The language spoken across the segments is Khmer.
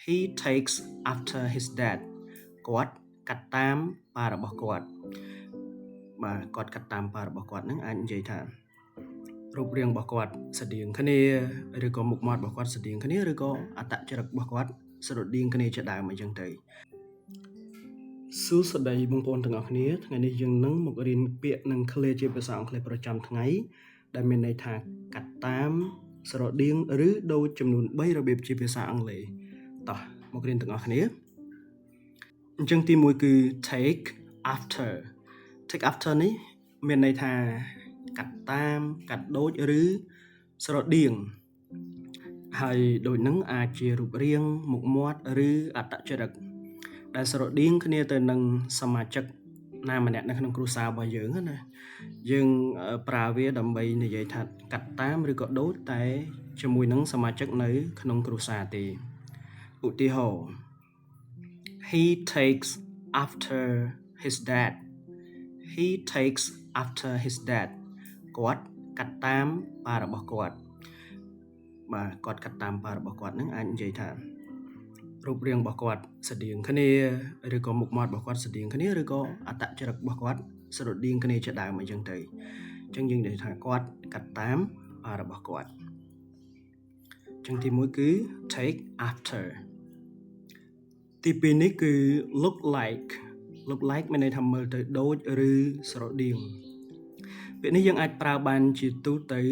he takes after his dad គាត់កាត់តាមប៉ារបស់គាត់បាទគាត់កាត់តាមប៉ារបស់គាត់ហ្នឹងអាចនិយាយថារូបរាងរបស់គាត់ស្រដៀងគ្នាឬក៏មុខមាត់របស់គាត់ស្រដៀងគ្នាឬក៏អត្តចរិតរបស់គាត់ស្រដៀងគ្នាជាដើមអញ្ចឹងទៅសួស្តីបងប្អូនទាំងអស់គ្នាថ្ងៃនេះយើងនឹងមករៀនពាក្យនិងឃ្លាជាភាសាអង់គ្លេសប្រចាំថ្ងៃដែលមានន័យថាកាត់តាមស្រដៀងឬដូចចំនួន3របៀបជាភាសាអង់គ្លេសតោះមករៀនទាំងអស់គ្នាអញ្ចឹងទី1គឺ take after នេះមានន័យថាកាត់តាមកាត់ដូចឬស្រដៀងហើយដូចនឹងអាចជារូបរាងមុខមាត់ឬអត្តចរិតដែលស្រដៀងគ្នាទៅនឹងសមាជិកណាម្នាក់នៅក្នុងគ្រួសាររបស់យើងណាយើងប្រើវាដើម្បីនិយាយថាកាត់តាមឬក៏ដូចតែជាមួយនឹងសមាជិកនៅក្នុងគ្រួសារទេឧទាហរណ៍ he takes after his dadគាត់កាត់តាមប៉ារបស់គាត់បាទគាត់កាត់តាមប៉ារបស់គាត់នឹងអាចនិយាយថារូបរាងរបស់គាត់ស្រដៀងគ្នាឬក៏មុខមាត់របស់គាត់ស្រដៀងគ្នាឬក៏អត្តចរិតរបស់គាត់ស្រដៀងគ្នាជាដើមអញ្ចឹងទៅអញ្ចឹងយើងនិយាយថាគាត់កាត់តាមប៉ារបស់គាត់អញ្ចឹងទី1គឺ take after ទី2នេះគឺ look like មានន័យថាមើលទៅដូចឬស្រដៀងពាក្យនេះយើងអាចប្រើបានជាទូទៅ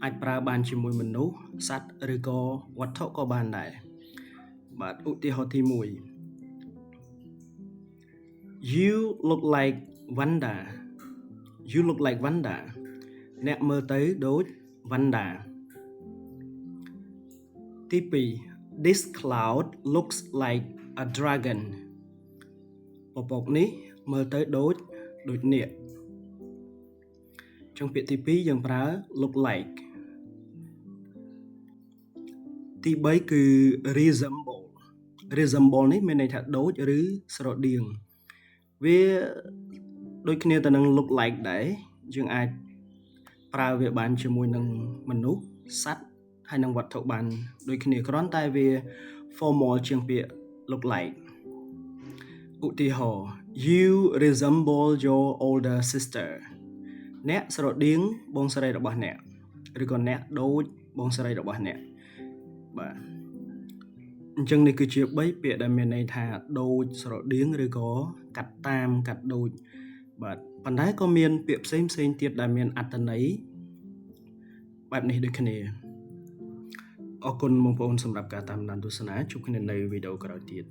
អាចប្រើបានជាមួយមនុស្សសត្វឬក៏វត្ថុក៏បានដែរបាទឧទាហរណ៍ទី1 You look like Wanda អ្នកមើលទៅដូច Wanda ទី2 This cloud looks like a dragon ពពកនេះមើលទៅដូចនាគចុងពាក្យទី2យើងប្រើ look like ទី3គឺ resemble នេះមានន័យថាដូចឬស្រដៀងវាដូចគ្នាទៅនឹង look like ដែរយើងអាចប្រើវាបានជាមួយនឹងមនុស្សសត្វហើយនឹងវត្ថុបានដូចគ្នាគ្រាន់តែវា formal ជាងពាក្យ look like ឧទាហរណ៍ You resemble your older sister អ្នកស្រដៀងបងស្រីរបស់អ្នកឬក៏អ្នកដូចបងស្រីរបស់អ្នកបាទអញ្ចឹងនេះគឺជា3ពាក្យដែលមានន័យថាដូចស្រដៀងឬក៏កាត់តាមកាត់ដូចបាទប៉ុន្តែក៏មានពាក្យផ្សេងទៀតដែលមានអត្ថន័យបែបនេះដូចគ្នាអរគុណបងប្អូនសម្រាប់ការតាមដានទស្សនាជួបគ្នានៅវីដេអូក្រោយទៀត